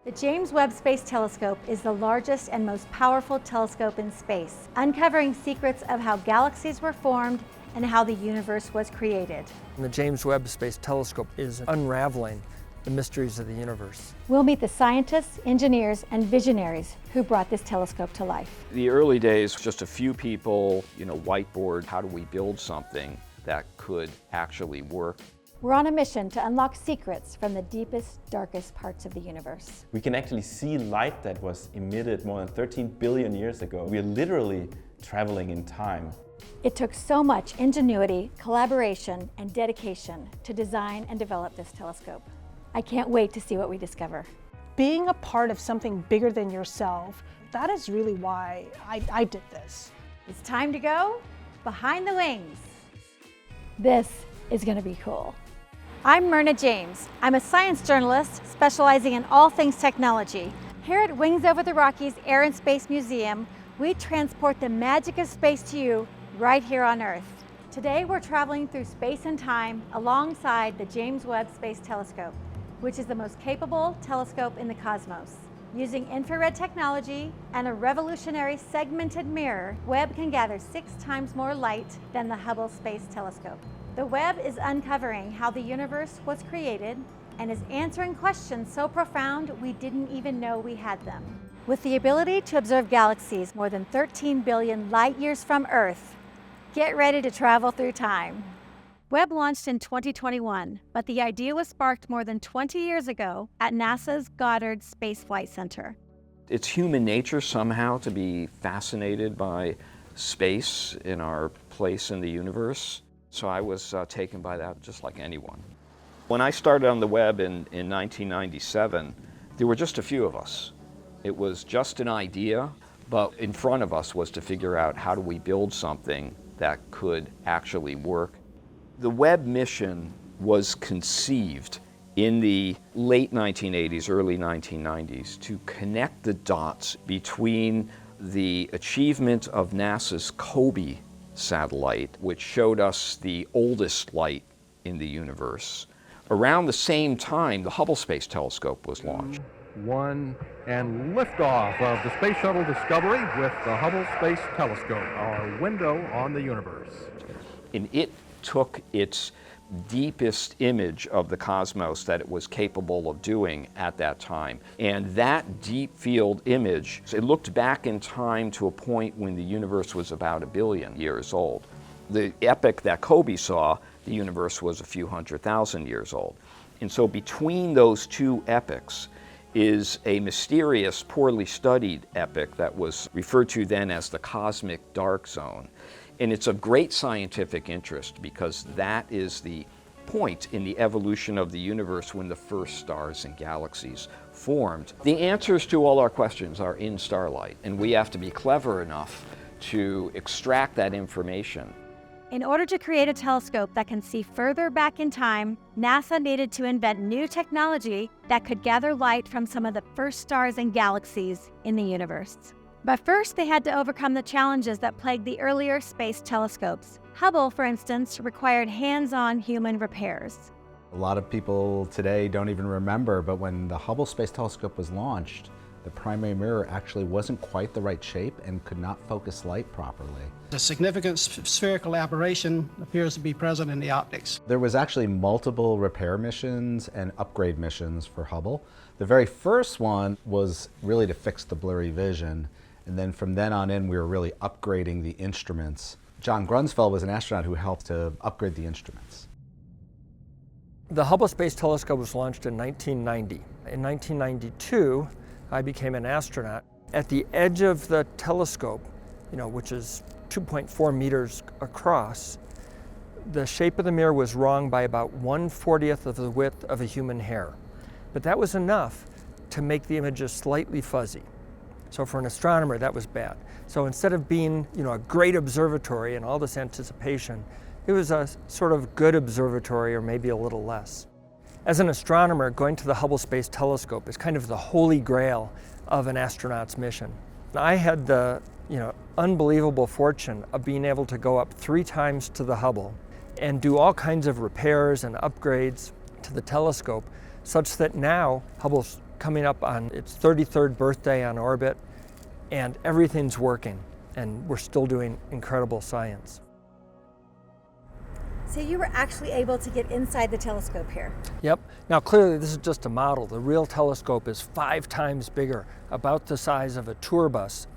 The James Webb Space Telescope is the largest and most powerful telescope in space, uncovering secrets of how galaxies were formed and how the universe was created. The James Webb Space Telescope is unraveling the mysteries of the universe. We'll meet the scientists, engineers, and visionaries who brought this telescope to life. The early days, just a few people, whiteboard, how do we build something that could actually work? We're on a mission to unlock secrets from the deepest, darkest parts of the universe. We can actually see light that was emitted more than 13 billion years ago. We're literally traveling in time. It took so much ingenuity, collaboration, and dedication to design and develop this telescope. I can't wait to see what we discover. Being a part of something bigger than yourself, that is really why I did this. It's time to go behind the wings. This is going to be cool. I'm Myrna James. I'm a science journalist specializing in all things technology. Here at Wings Over the Rockies Air and Space Museum, we transport the magic of space to you right here on Earth. Today we're traveling through space and time alongside the James Webb Space Telescope, which is the most capable telescope in the cosmos. Using infrared technology and a revolutionary segmented mirror, Webb can gather 6 times more light than the Hubble Space Telescope. The Webb is uncovering how the universe was created and is answering questions so profound we didn't even know we had them. With the ability to observe galaxies more than 13 billion light years from Earth, get ready to travel through time. Webb launched in 2021, but the idea was sparked more than 20 years ago at NASA's Goddard Space Flight Center. It's human nature somehow to be fascinated by space in our place in the universe. So I was taken by that just like anyone. When I started on the Webb in 1997, there were just a few of us. It was just an idea, but in front of us was to figure out how do we build something that could actually work. The Webb mission was conceived in the late 1980s, early 1990s to connect the dots between the achievement of NASA's COBE satellite, which showed us the oldest light in the universe. Around the same time, the Hubble Space Telescope was launched. One, and liftoff of the Space Shuttle Discovery with the Hubble Space Telescope, our window on the universe. And it took its deepest image of the cosmos that it was capable of doing at that time. And that deep field image, it looked back in time to a point when the universe was about 1 billion years old. The epoch that COBE saw, the universe was a few 100,000 years old. And so between those two epochs is a mysterious, poorly studied epoch that was referred to then as the cosmic dark zone. And it's of great scientific interest because that is the point in the evolution of the universe when the first stars and galaxies formed. The answers to all our questions are in starlight, and we have to be clever enough to extract that information. In order to create a telescope that can see further back in time, NASA needed to invent new technology that could gather light from some of the first stars and galaxies in the universe. But first, they had to overcome the challenges that plagued the earlier space telescopes. Hubble, for instance, required hands-on human repairs. A lot of people today don't even remember, but when the Hubble Space Telescope was launched, the primary mirror actually wasn't quite the right shape and could not focus light properly. A significant spherical aberration appears to be present in the optics. There was actually multiple repair missions and upgrade missions for Hubble. The very first one was really to fix the blurry vision. And then from then on in, we were really upgrading the instruments. John Grunsfeld was an astronaut who helped to upgrade the instruments. The Hubble Space Telescope was launched in 1990. In 1992, I became an astronaut. At the edge of the telescope, which is 2.4 meters across, the shape of the mirror was wrong by about 1/40th of the width of a human hair. But that was enough to make the images slightly fuzzy. So for an astronomer, that was bad. So instead of being, a great observatory and all this anticipation, it was a sort of good observatory or maybe a little less. As an astronomer, going to the Hubble Space Telescope is kind of the holy grail of an astronaut's mission. I had the, unbelievable fortune of being able to go up 3 times to the Hubble and do all kinds of repairs and upgrades to the telescope, such that now Hubble's coming up on its 33rd birthday on orbit, and everything's working, and we're still doing incredible science. So you were actually able to get inside the telescope here. Yep. Now clearly this is just a model. The real telescope is 5 times bigger, about the size of a tour bus.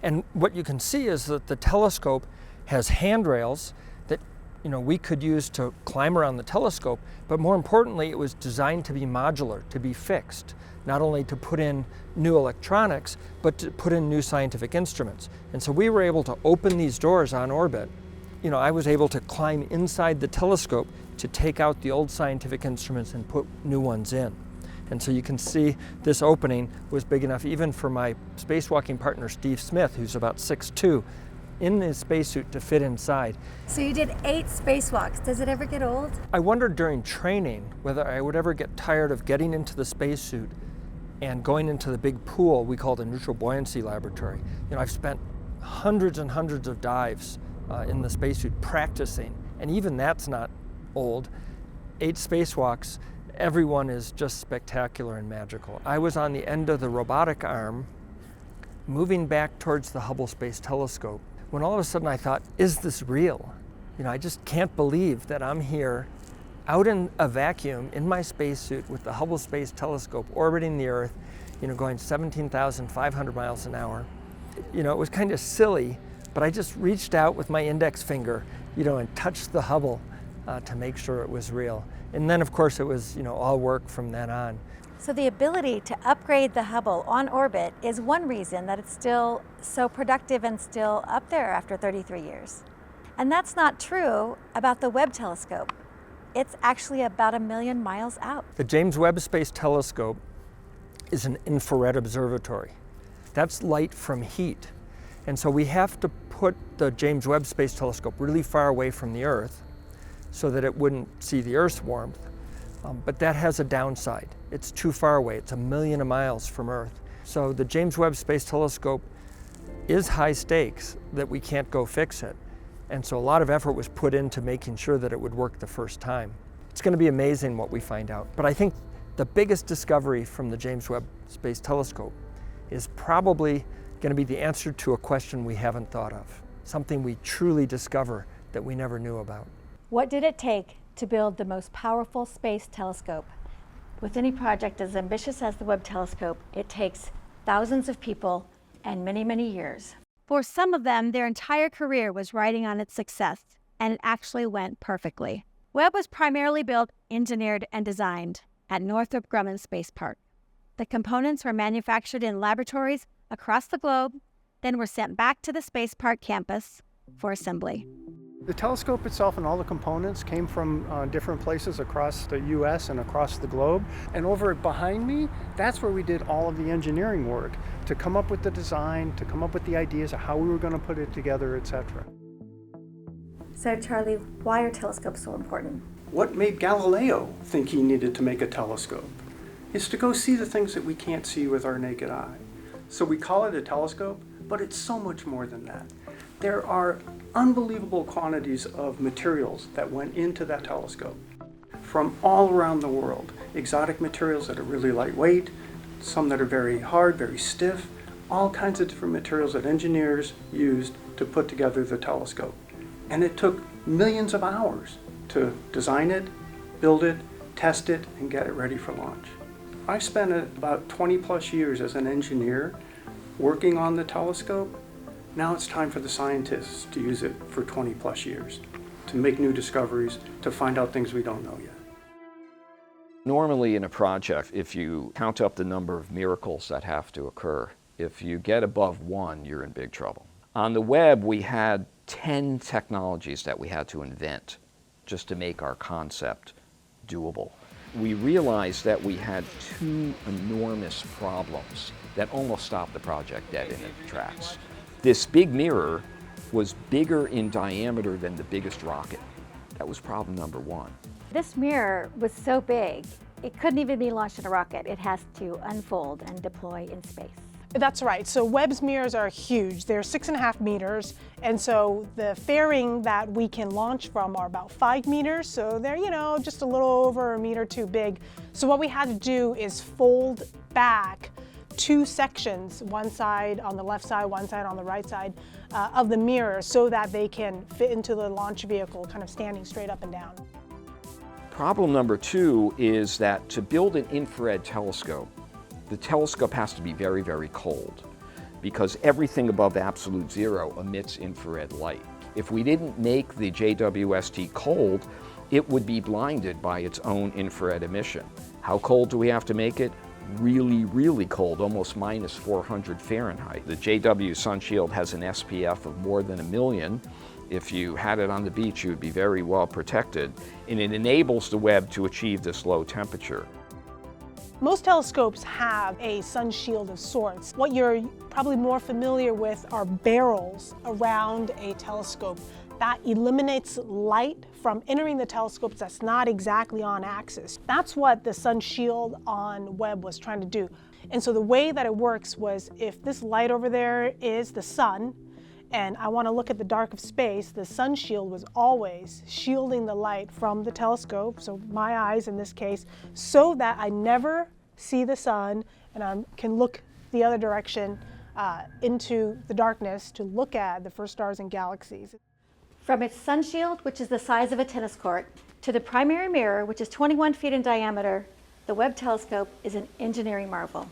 And what you can see is that the telescope has handrails that we could use to climb around the telescope, but more importantly, it was designed to be modular, to be fixed, not only to put in new electronics, but to put in new scientific instruments. And so we were able to open these doors on orbit. I was able to climb inside the telescope to take out the old scientific instruments and put new ones in. And so you can see this opening was big enough even for my spacewalking partner, Steve Smith, who's about 6'2", in his spacesuit to fit inside. So you did 8 spacewalks. Does it ever get old? I wondered during training whether I would ever get tired of getting into the spacesuit and going into the big pool we call the neutral buoyancy laboratory. I've spent hundreds and hundreds of dives in the spacesuit practicing, and even that's not old. 8 spacewalks, everyone is just spectacular and magical. I was on the end of the robotic arm, moving back towards the Hubble Space Telescope, when all of a sudden I thought, is this real? I just can't believe that I'm here out in a vacuum in my spacesuit with the Hubble Space Telescope orbiting the Earth, going 17,500 miles an hour. It was kind of silly, but I just reached out with my index finger, and touched the Hubble to make sure it was real. And then, of course, it was, all work from then on. So the ability to upgrade the Hubble on orbit is one reason that it's still so productive and still up there after 33 years. And that's not true about the Webb telescope. It's actually about 1 million miles out. The James Webb Space Telescope is an infrared observatory. That's light from heat. And so we have to put the James Webb Space Telescope really far away from the Earth so that it wouldn't see the Earth's warmth. But that has a downside. It's too far away. It's 1 million miles from Earth. So the James Webb Space Telescope is high stakes that we can't go fix it. And so a lot of effort was put into making sure that it would work the first time. It's going to be amazing what we find out. But I think the biggest discovery from the James Webb Space Telescope is probably going to be the answer to a question we haven't thought of, something we truly discover that we never knew about. What did it take to build the most powerful space telescope? With any project as ambitious as the Webb telescope, it takes thousands of people and many, many years. For some of them, their entire career was riding on its success, and it actually went perfectly. Webb was primarily built, engineered, and designed at Northrop Grumman Space Park. The components were manufactured in laboratories across the globe, then were sent back to the Space Park campus for assembly. The telescope itself and all the components came from different places across the US and across the globe. And over behind me, that's where we did all of the engineering work to come up with the design, to come up with the ideas of how we were going to put it together, etc. So Charlie, why are telescopes so important? What made Galileo think he needed to make a telescope is to go see the things that we can't see with our naked eye. So we call it a telescope, but it's so much more than that. There are unbelievable quantities of materials that went into that telescope from all around the world. Exotic materials that are really lightweight, some that are very hard, very stiff, all kinds of different materials that engineers used to put together the telescope. And it took millions of hours to design it, build it, test it, and get it ready for launch. I spent about 20 plus years as an engineer working on the telescope. Now it's time for the scientists to use it for 20 plus years, to make new discoveries, to find out things we don't know yet. Normally in a project, if you count up the number of miracles that have to occur, if you get above 1, you're in big trouble. On the Webb, we had 10 technologies that we had to invent just to make our concept doable. We realized that we had 2 enormous problems that almost stopped the project dead in its tracks. This big mirror was bigger in diameter than the biggest rocket. That was problem number 1. This mirror was so big, it couldn't even be launched in a rocket. It has to unfold and deploy in space. That's right. So Webb's mirrors are huge. They're 6.5 meters. And so the fairing that we can launch from are about 5 meters. So they're, just a little over a meter too big. So what we had to do is fold back 2 sections, one side on the left side, one side on the right side of the mirror, so that they can fit into the launch vehicle kind of standing straight up and down. Problem number 2 is that to build an infrared telescope, the telescope has to be very, very cold, because everything above absolute zero emits infrared light. If we didn't make the JWST cold, it would be blinded by its own infrared emission. How cold do we have to make it? Really, really cold, almost minus 400 Fahrenheit. The JW Sunshield has an SPF of more than 1 million. If you had it on the beach, you would be very well protected, and it enables the Webb to achieve this low temperature. Most telescopes have a sun shield of sorts. What you're probably more familiar with are barrels around a telescope. That eliminates light from entering the telescope that's not exactly on axis. That's what the sun shield on Webb was trying to do. And so the way that it works was, if this light over there is the sun, and I want to look at the dark of space, the sun shield was always shielding the light from the telescope, so my eyes in this case, so that I never see the sun and I can look the other direction into the darkness to look at the first stars and galaxies. From its sun shield, which is the size of a tennis court, to the primary mirror, which is 21 feet in diameter, the Webb telescope is an engineering marvel.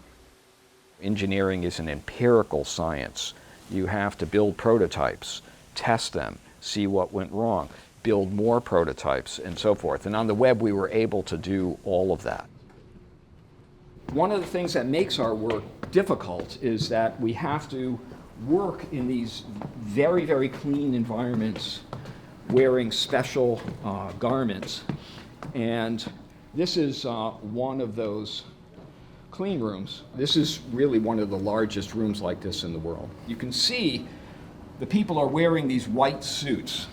Engineering is an empirical science. You have to build prototypes, test them, see what went wrong, build more prototypes, and so forth. And on the Webb, we were able to do all of that. One of the things that makes our work difficult is that we have to work in these very, very clean environments, wearing special garments. And this is one of those clean rooms. This is really one of the largest rooms like this in the world. You can see the people are wearing these white suits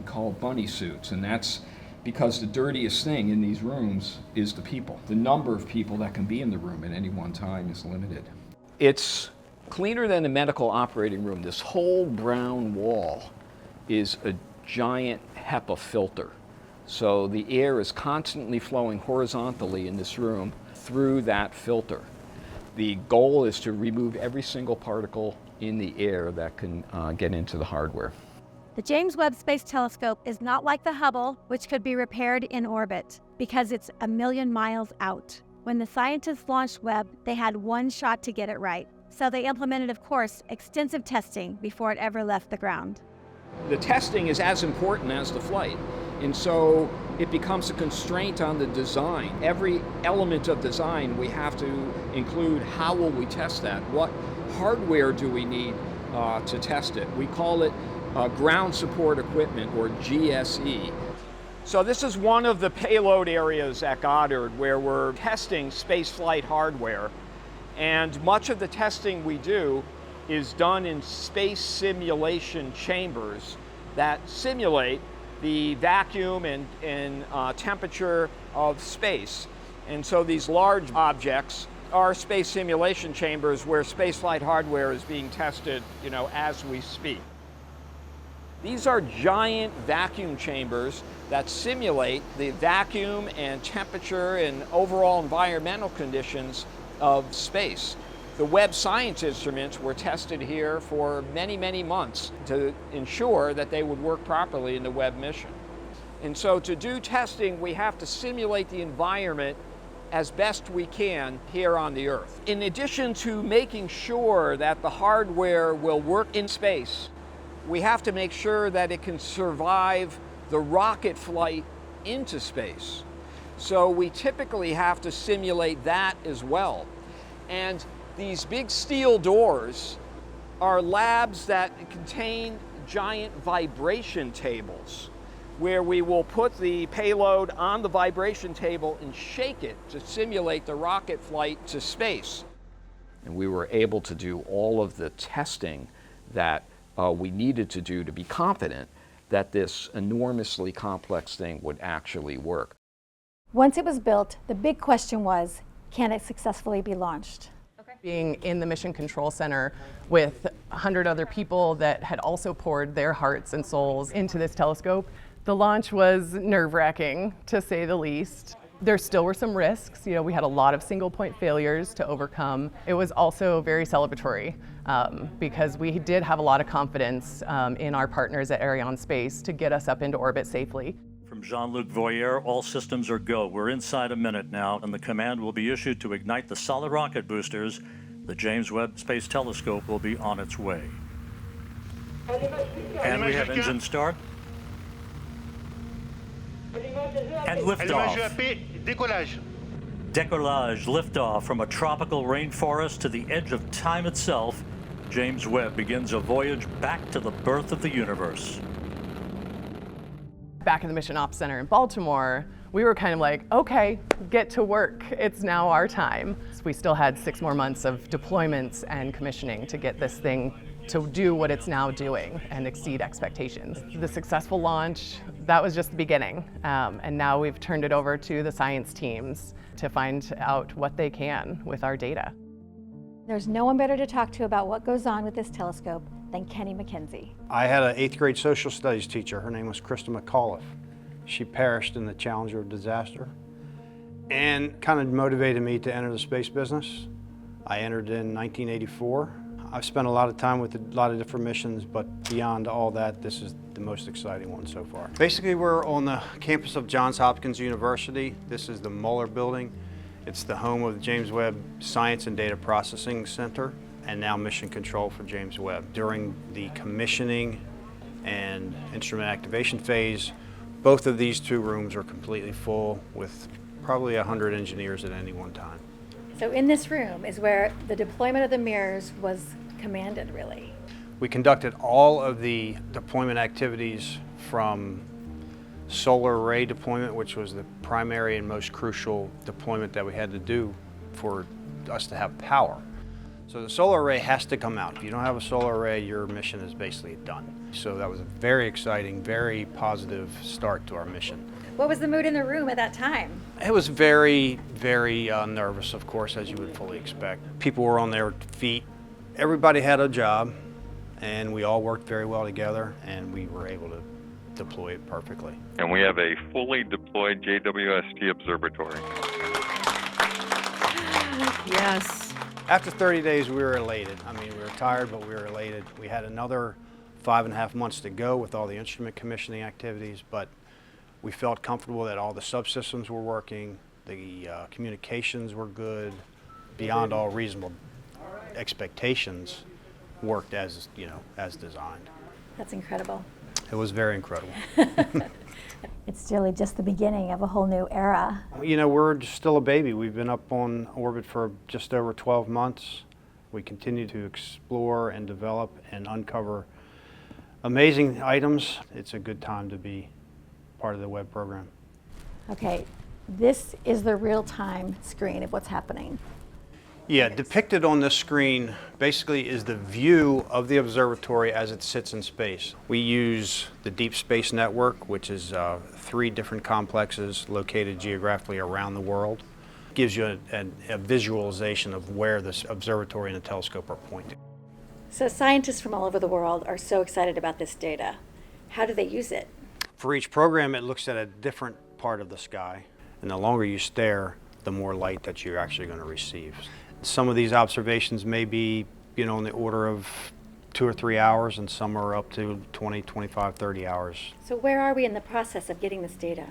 called bunny suits, and that's because the dirtiest thing in these rooms is the people. The number of people that can be in the room at any one time is limited. It's cleaner than the medical operating room. This whole brown wall is a giant HEPA filter. So the air is constantly flowing horizontally in this room through that filter. The goal is to remove every single particle in the air that can get into the hardware. The James Webb Space Telescope is not like the Hubble, which could be repaired in orbit, because it's 1 million miles out. When the scientists launched Webb, they had one shot to get it right. So they implemented, of course, extensive testing before it ever left the ground. The testing is as important as the flight, and so it becomes a constraint on the design. Every element of design we have to include how will we test that? What hardware do we need to test it? We call it ground support equipment, or GSE. So this is one of the payload areas at Goddard where we're testing spaceflight hardware. And much of the testing we do is done in space simulation chambers that simulate the vacuum and temperature of space. And so these large objects are space simulation chambers where spaceflight hardware is being tested, as we speak. These are giant vacuum chambers that simulate the vacuum and temperature and overall environmental conditions of space. The Webb science instruments were tested here for many, many months to ensure that they would work properly in the Webb mission. And so to do testing, we have to simulate the environment as best we can here on the Earth. In addition to making sure that the hardware will work in space, we have to make sure that it can survive the rocket flight into space. So we typically have to simulate that as well. And these big steel doors are labs that contain giant vibration tables, where we will put the payload on the vibration table and shake it to simulate the rocket flight to space. And we were able to do all of the testing that we needed to do to be confident that this enormously complex thing would actually work. Once it was built, the big question was, can it successfully be launched? Okay. Being in the Mission Control Center with 100 other people that had also poured their hearts and souls into this telescope, the launch was nerve-wracking, to say the least. There still were some risks. You know, we had a lot of single-point failures to overcome. It was also very celebratory because we did have a lot of confidence in our partners at Arianespace to get us up into orbit safely. From Jean-Luc Voyer, all systems are go. We're inside a minute now, and the command will be issued to ignite the solid rocket boosters. The James Webb Space Telescope will be on its way. And we have engine start. And liftoff. Décollage, liftoff from a tropical rainforest to the edge of time itself. James Webb begins a voyage back to the birth of the universe. Back in the Mission Ops Center in Baltimore, we were kind of like, okay, get to work. It's now our time. So we still had 6 more months of deployments and commissioning to get this thing to do what it's now doing and exceed expectations. The successful launch, that was just the beginning. And now we've turned it over to the science teams to find out what they can with our data. There's no one better to talk to about what goes on with this telescope than Kenny McKenzie. I had an 8th grade social studies teacher. Her name was Krista McAuliffe. She perished in the Challenger disaster and kind of motivated me to enter the space business. I entered in 1984. I've spent a lot of time with a lot of different missions, but beyond all that, this is the most exciting one so far. Basically, we're on the campus of Johns Hopkins University. This is the Muller Building. It's the home of the James Webb Science and Data Processing Center, and now Mission Control for James Webb. During the commissioning and instrument activation phase, both of these 2 rooms are completely full with probably 100 engineers at any one time. So in this room is where the deployment of the mirrors was commanded, really. We conducted all of the deployment activities from solar array deployment, which was the primary and most crucial deployment that we had to do for us to have power. So the solar array has to come out. If you don't have a solar array, your mission is basically done. So that was a very exciting, very positive start to our mission. What was the mood in the room at that time? It was very, very nervous, of course, as you would fully expect. People were on their feet. Everybody had a job, and we all worked very well together, and we were able to deploy it perfectly. And we have a fully deployed JWST observatory. Yes. After 30 days, we were elated. I mean, we were tired, but we were elated. We had another 5.5 months to go with all the instrument commissioning activities, but we felt comfortable that all the subsystems were working, the communications were good, beyond all reasonable expectations, worked as, as designed. That's incredible. It was very incredible. It's really just the beginning of a whole new era. We're still a baby. We've been up on orbit for just over 12 months. We continue to explore and develop and uncover amazing items. It's a good time to be part of the Webb program. Okay, this is the real-time screen of what's happening. Yeah, depicted on this screen basically is the view of the observatory as it sits in space. We use the Deep Space Network, which is 3 different complexes located geographically around the world. It gives you a visualization of where this observatory and the telescope are pointing. So scientists from all over the world are so excited about this data. How do they use it? For each program, it looks at a different part of the sky, and the longer you stare, the more light that you're actually going to receive. Some of these observations may be, in the order of 2 or 3 hours, and some are up to 20, 25, 30 hours. So where are we in the process of getting this data?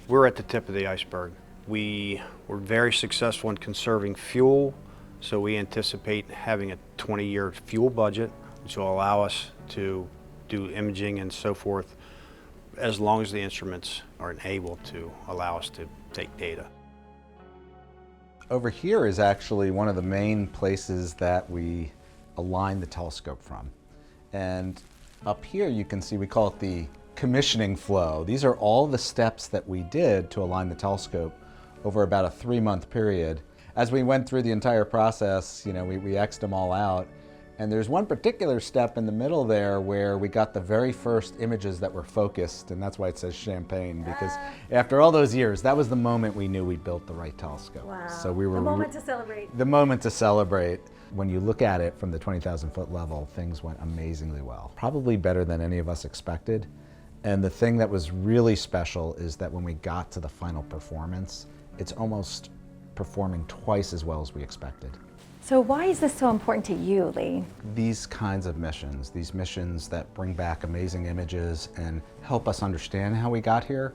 We're at the tip of the iceberg. We were very successful in conserving fuel, so we anticipate having a 20-year fuel budget, which will allow us to do imaging and so forth, as long as the instruments are able to allow us to take data. Over here is actually one of the main places that we align the telescope from. And up here you can see, we call it the commissioning flow. These are all the steps that we did to align the telescope over about a 3-month period. As we went through the entire process, we X'd them all out. And there's one particular step in the middle there where we got the very first images that were focused, and that's why it says champagne, because after all those years, that was the moment we knew we built the right telescope. Wow. So we were the moment to celebrate. The moment to celebrate. When you look at it from the 20,000 foot level, things went amazingly well. Probably better than any of us expected. And the thing that was really special is that when we got to the final performance, it's almost performing twice as well as we expected. So why is this so important to you, Lee? These kinds of missions, these missions that bring back amazing images and help us understand how we got here,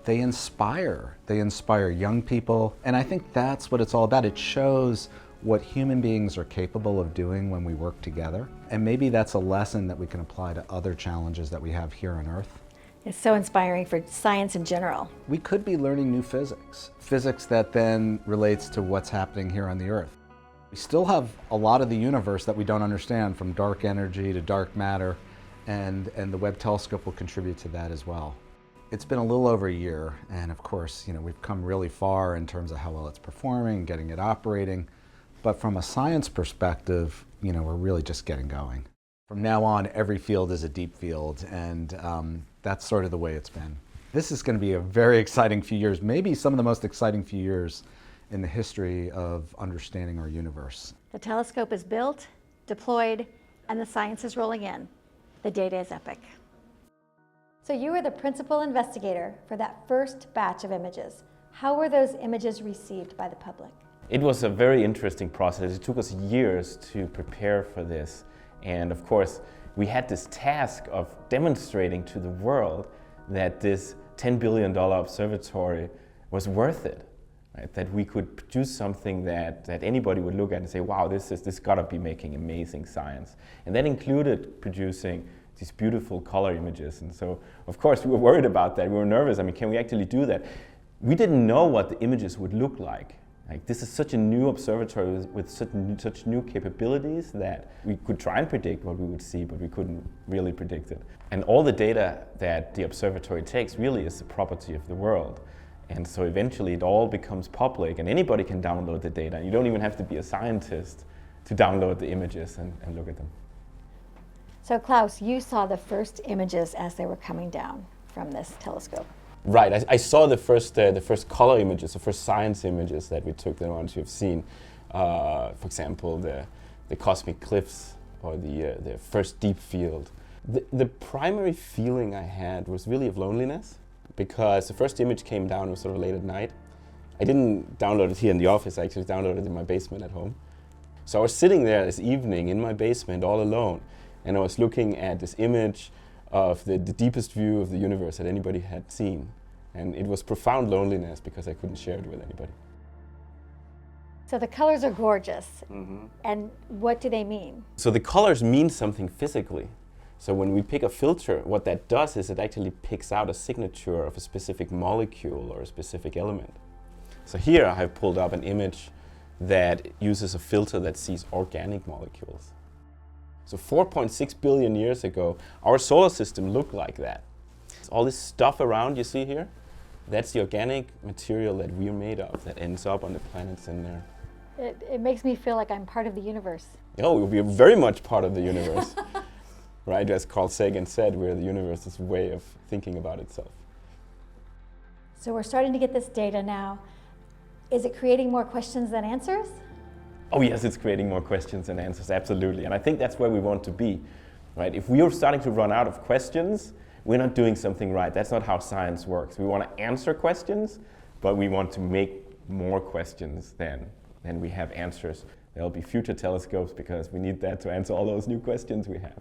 they inspire. They inspire young people, and I think that's what it's all about. It shows what human beings are capable of doing when we work together, and maybe that's a lesson that we can apply to other challenges that we have here on Earth. It's so inspiring for science in general. We could be learning new physics that then relates to what's happening here on the Earth. We still have a lot of the universe that we don't understand, from dark energy to dark matter, and the Webb Telescope will contribute to that as well. It's been a little over a year, and of course, we've come really far in terms of how well it's performing, getting it operating. But from a science perspective, we're really just getting going. From now on, every field is a deep field, and that's sort of the way it's been. This is going to be a very exciting few years, maybe some of the most exciting few years in the history of understanding our universe. The telescope is built, deployed, and the science is rolling in. The data is epic. So you were the principal investigator for that first batch of images. How were those images received by the public? It was a very interesting process. It took us years to prepare for this. And of course, we had this task of demonstrating to the world that this $10 billion observatory was worth it. Right? That we could produce something that anybody would look at and say, wow, this gotta be making amazing science. And that included producing these beautiful color images. And so, of course, we were worried about that. We were nervous. Can we actually do that? We didn't know what the images would look like. This is such a new observatory with such new capabilities that we could try and predict what we would see, but we couldn't really predict it. And all the data that the observatory takes really is the property of the world. And so eventually it all becomes public, and anybody can download the data. You don't even have to be a scientist to download the images and look at them. So Klaus, you saw the first images as they were coming down from this telescope. Right, I saw the first color images, the first science images that we took, the ones you've seen. For example, the cosmic cliffs or the first deep field. The primary feeling I had was really of loneliness, because the first image came down, was sort of late at night. I didn't download it here in the office, I actually downloaded it in my basement at home. So I was sitting there this evening in my basement all alone, and I was looking at this image of the deepest view of the universe that anybody had seen. And it was profound loneliness because I couldn't share it with anybody. So the colors are gorgeous. And what do they mean? So the colors mean something physically. So when we pick a filter, what that does is it actually picks out a signature of a specific molecule or a specific element. So here I have pulled up an image that uses a filter that sees organic molecules. So 4.6 billion years ago, our solar system looked like that. All this stuff around you see here, that's the organic material that we're made of, that ends up on the planets in there. It makes me feel like I'm part of the universe. Oh, we're very much part of the universe. Right, as Carl Sagan said, we're the universe's way of thinking about itself. So we're starting to get this data now. Is it creating more questions than answers? Oh yes, it's creating more questions than answers, absolutely. And I think that's where we want to be. Right? If we are starting to run out of questions, we're not doing something right. That's not how science works. We want to answer questions, but we want to make more questions than we have answers. There'll be future telescopes because we need that to answer all those new questions we have.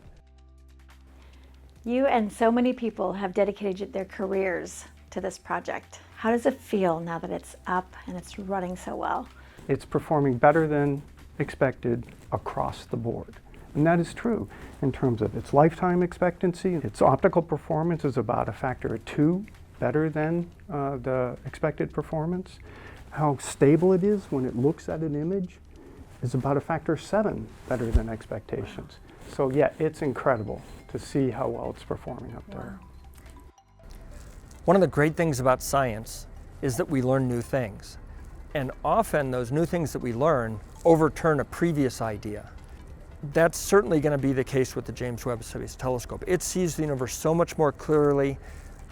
You and so many people have dedicated their careers to this project. How does it feel now that it's up and it's running so well? It's performing better than expected across the board. And that is true in terms of its lifetime expectancy. Its optical performance is about a factor of 2 better than the expected performance. How stable it is when it looks at an image is about a factor of 7 better than expectations. So yeah, it's incredible to see how well it's performing up there. One of the great things about science is that we learn new things. And often those new things that we learn overturn a previous idea. That's certainly going to be the case with the James Webb Space Telescope. It sees the universe so much more clearly,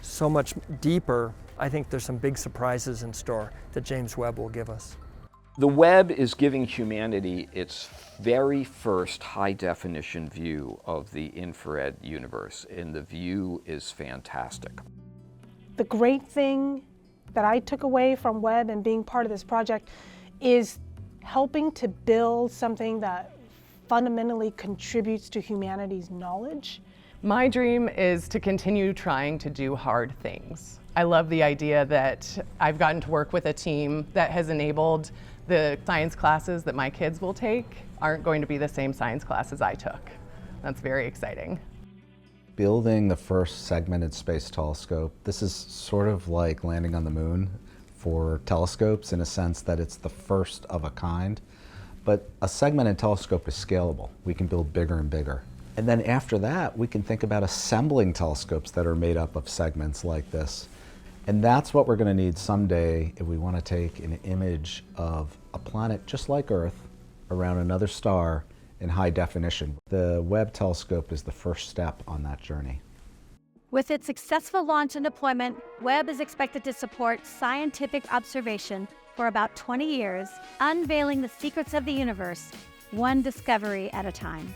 so much deeper. I think there's some big surprises in store that James Webb will give us. The Webb is giving humanity its very first high-definition view of the infrared universe, and the view is fantastic. The great thing that I took away from Webb and being part of this project is helping to build something that fundamentally contributes to humanity's knowledge. My dream is to continue trying to do hard things. I love the idea that I've gotten to work with a team that has enabled the science classes that my kids will take aren't going to be the same science classes I took. That's very exciting. Building the first segmented space telescope, this is sort of like landing on the moon for telescopes in a sense that it's the first of a kind. But a segmented telescope is scalable. We can build bigger and bigger. And then after that, we can think about assembling telescopes that are made up of segments like this. And that's what we're going to need someday if we want to take an image of a planet just like Earth around another star in high definition. The Webb telescope is the first step on that journey. With its successful launch and deployment, Webb is expected to support scientific observation for about 20 years, unveiling the secrets of the universe, one discovery at a time.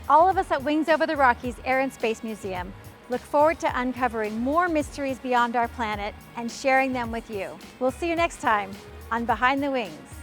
All of us at Wings Over the Rockies Air and Space Museum look forward to uncovering more mysteries beyond our planet and sharing them with you. We'll see you next time on Behind the Wings.